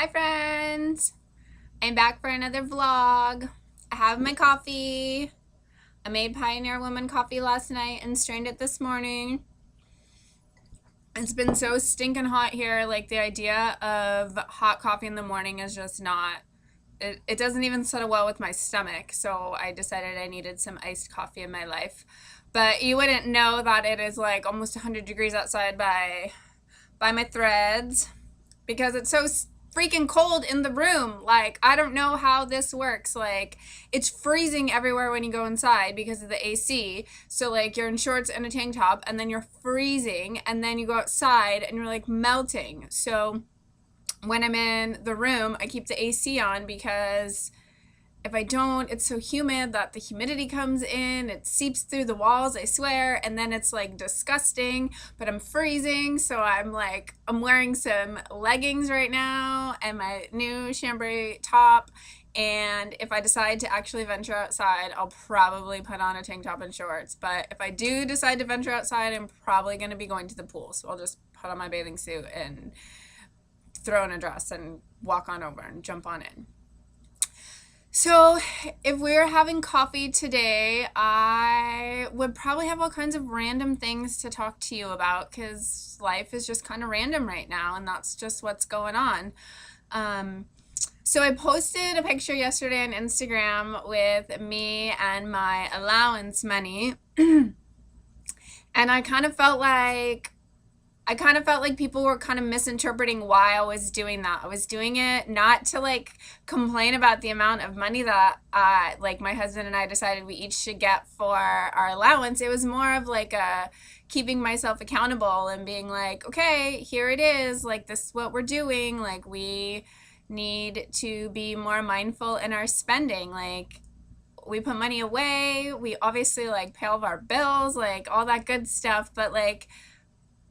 Hi friends! I'm back for another vlog. I have my coffee. I made Pioneer Woman coffee last night and strained it this morning. It's been so stinking hot here, like the idea of hot coffee in the morning is just not, it doesn't even settle well with my stomach, so I decided I needed some iced coffee in my life. But you wouldn't know that it is like almost 100 degrees outside by my threads because it's so freaking cold in the room. Like, I don't know how this works. Like, it's freezing everywhere when you go inside because of the AC. So, like, you're in shorts and a tank top, and then you're freezing, and then you go outside, and you're, like, melting. So, when I'm in the room, I keep the AC on because if I don't, it's so humid that the humidity comes in, it seeps through the walls, I swear, and then it's like disgusting, but I'm freezing, so I'm wearing some leggings right now and my new chambray top, and if I decide to actually venture outside, I'll probably put on a tank top and shorts, but if I do decide to venture outside, I'm probably going to be going to the pool, so I'll just put on my bathing suit and throw on a dress and walk on over and jump on in. So if we were having coffee today, I would probably have all kinds of random things to talk to you about because life is just kind of random right now, and that's just what's going on. So I posted a picture yesterday on Instagram with me and my allowance money, and I kind of felt like people were kind of misinterpreting why I was doing that. I was doing it not to like complain about the amount of money that like my husband and I decided we each should get for our allowance. It was more of like a keeping myself accountable and being like, okay, here it is. Like, this is what we're doing. Like, we need to be more mindful in our spending. Like, we put money away. We obviously like pay all of our bills, like all that good stuff. But like,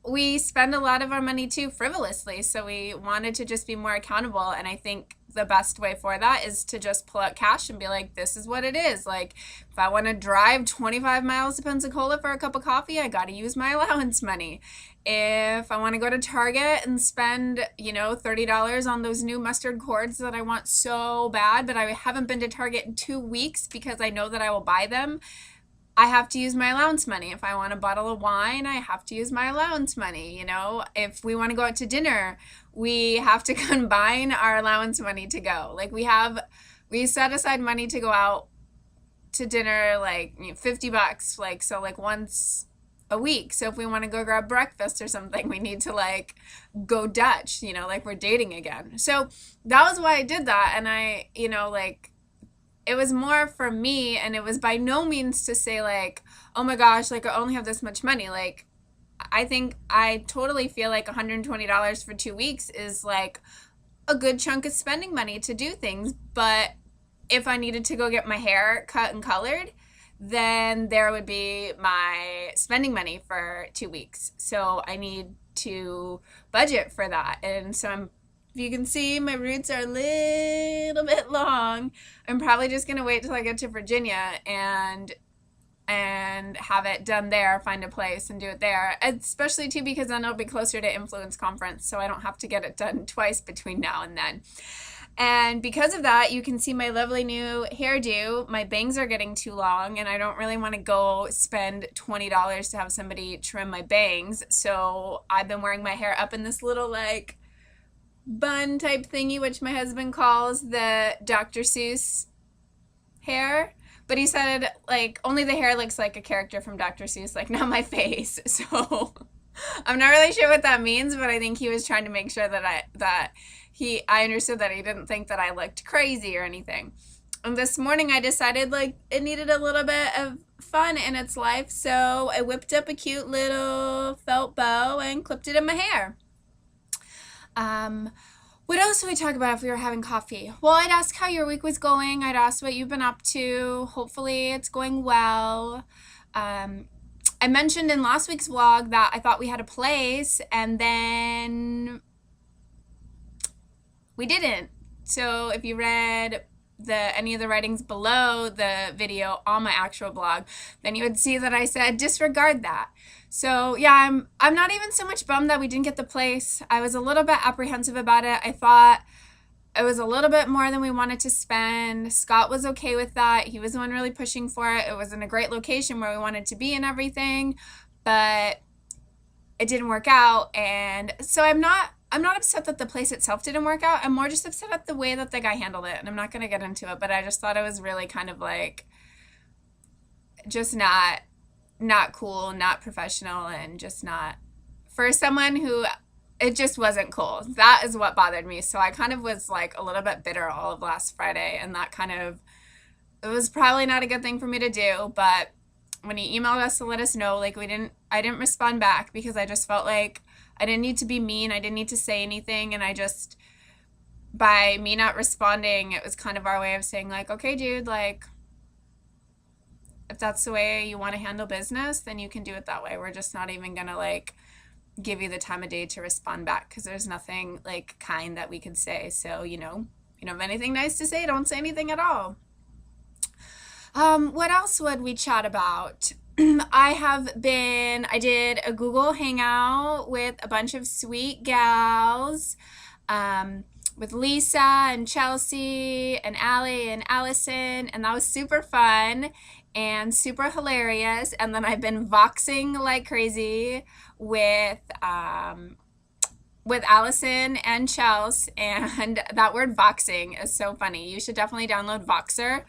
we spend a lot of our money too frivolously, so we wanted to just be more accountable, and I think the best way for that is to just pull out cash and be like, this is what it is. Like, if I want to drive 25 miles to Pensacola for a cup of coffee, I got to use my allowance money. If I want to go to Target and spend, $30 on those new mustard cords that I want so bad, but I haven't been to Target in 2 weeks because I know that I will buy them, I have to use my allowance money. If I want a bottle of wine, I have to use my allowance money. If we want to go out to dinner, we have to combine our allowance money to go. Like, we set aside money to go out to dinner, like $50, like once a week. So if we want to go grab breakfast or something, we need to like go Dutch, like we're dating again. So that was why I did that. And I, it was more for me, and it was by no means to say like, oh my gosh, like I only have this much money. Like, I totally feel like $120 for 2 weeks is like a good chunk of spending money to do things. But if I needed to go get my hair cut and colored, then there would be my spending money for 2 weeks. So I need to budget for that. And so if you can see, my roots are a little bit long. I'm probably just going to wait till I get to Virginia and have it done there, find a place and do it there. Especially too because then it'll be closer to Influence Conference, so I don't have to get it done twice between now and then. And because of that, you can see my lovely new hairdo. My bangs are getting too long, and I don't really want to go spend $20 to have somebody trim my bangs. So I've been wearing my hair up in this little like bun type thingy, which my husband calls the Dr. Seuss hair, but he said like only the hair looks like a character from Dr. Seuss, like not my face. So I'm not really sure what that means, but I think he was trying to make sure that I understood that he didn't think that I looked crazy or anything. And this morning I decided like it needed a little bit of fun in its life, so I whipped up a cute little felt bow and clipped it in my hair. What else would we talk about if we were having coffee? Well, I'd ask how your week was going. I'd ask what you've been up to. Hopefully it's going well. I mentioned in last week's vlog that I thought we had a place, and then we didn't. So if you read any of the writings below the video on my actual blog, then you would see that I said disregard that. So yeah, I'm not even so much bummed that we didn't get the place. I was a little bit apprehensive about it. I thought it was a little bit more than we wanted to spend. Scott was okay with that. He was the one really pushing for it. It was in a great location where we wanted to be and everything, but it didn't work out. And so I'm not upset that the place itself didn't work out. I'm more just upset at the way that the guy handled it. And I'm not going to get into it, but I just thought it was really kind of like just not cool, not professional, and just not for someone who it just wasn't cool. That is what bothered me. So I kind of was like a little bit bitter all of last Friday, and that kind of, it was probably not a good thing for me to do. But when he emailed us to let us know, like I didn't respond back because I just felt like I didn't need to be mean. I didn't need to say anything. And I just, by me not responding, it was kind of our way of saying like, okay, dude, like, if that's the way you want to handle business, then you can do it that way. We're just not even going to like give you the time of day to respond back because there's nothing like kind that we could say. So, you know, if you don't have anything nice to say, don't say anything at all. What else would we chat about? I did a Google Hangout with a bunch of sweet gals, with Lisa and Chelsea and Allie and Allison, and that was super fun and super hilarious. And then I've been voxing like crazy with Allison and Chelsea, and that word voxing is so funny. You should definitely download Voxer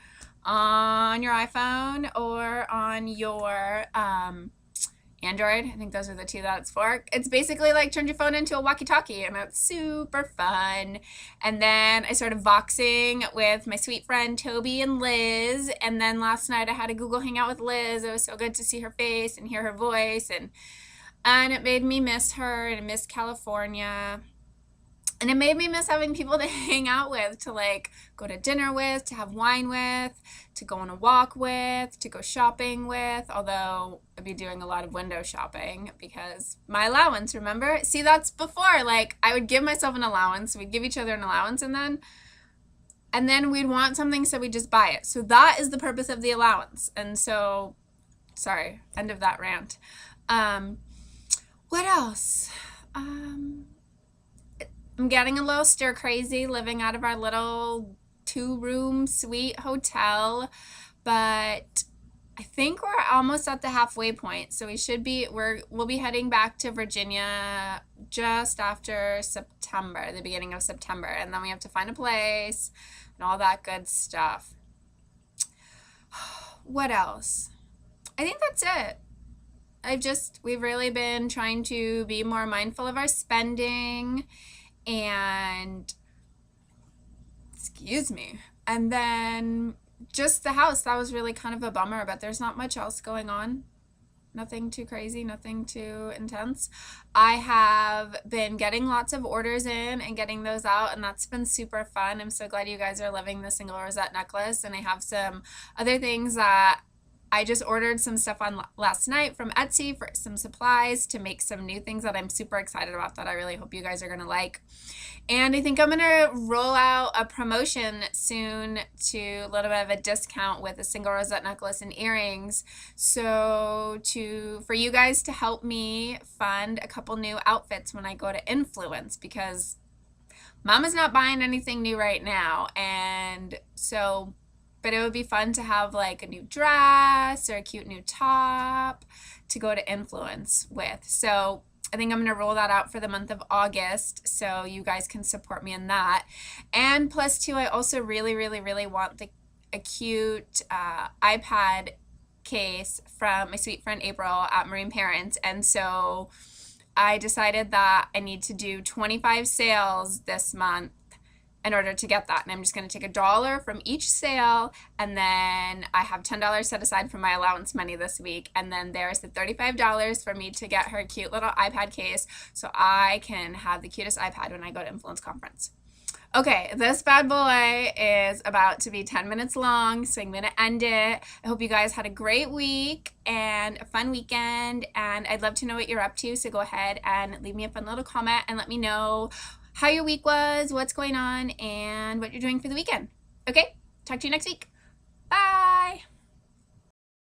on your iPhone or on your Android. I think those are the two that it's for. It's basically like turn your phone into a walkie-talkie, and it's super fun. And then I started voxing with my sweet friend Toby and Liz. And then last night I had a Google Hangout with Liz. It was so good to see her face and hear her voice, and it made me miss her and miss California. And it made me miss having people to hang out with, to like go to dinner with, to have wine with, to go on a walk with, to go shopping with. Although I'd be doing a lot of window shopping because my allowance, remember? See, that's before. Like I would give myself an allowance. We'd give each other an allowance, and then we'd want something, so we'd just buy it. So that is the purpose of the allowance. And so, sorry, end of that rant. What else? I'm getting a little stir crazy living out of our little 2-room suite hotel, but I think we're almost at the halfway point. So we'll be heading back to Virginia just after September, the beginning of September, and then we have to find a place and all that good stuff. What else? I think that's it. We've really been trying to be more mindful of our spending, and excuse me, and then just the house, that was really kind of a bummer, but there's not much else going on. Nothing too crazy, nothing too intense. I have been getting lots of orders in and getting those out, and that's been super fun. I'm so glad you guys are loving the single rosette necklace, and I have some other things that I just ordered some stuff on last night from Etsy for some supplies to make some new things that I'm super excited about that I really hope you guys are going to like. And I think I'm going to roll out a promotion soon to a little bit of a discount with a single rosette necklace and earrings. So for you guys to help me fund a couple new outfits when I go to Influence, because Mama's not buying anything new right now. And so, but it would be fun to have like a new dress or a cute new top to go to Influence with. So I think I'm going to roll that out for the month of August so you guys can support me in that. And plus too, I also really, really, really want a cute iPad case from my sweet friend April at Marine Parents. And so I decided that I need to do 25 sales this month in order to get that. And I'm just going to take $1 from each sale, and then I have $10 set aside for my allowance money this week, and then there's the $35 for me to get her a cute little iPad case so I can have the cutest iPad when I go to Influence Conference. Okay, this bad boy is about to be 10 minutes long, so I'm going to end it. I hope you guys had a great week and a fun weekend, and I'd love to know what you're up to, so go ahead and leave me a fun little comment and let me know how your week was, what's going on, and what you're doing for the weekend. Okay, talk to you next week. Bye!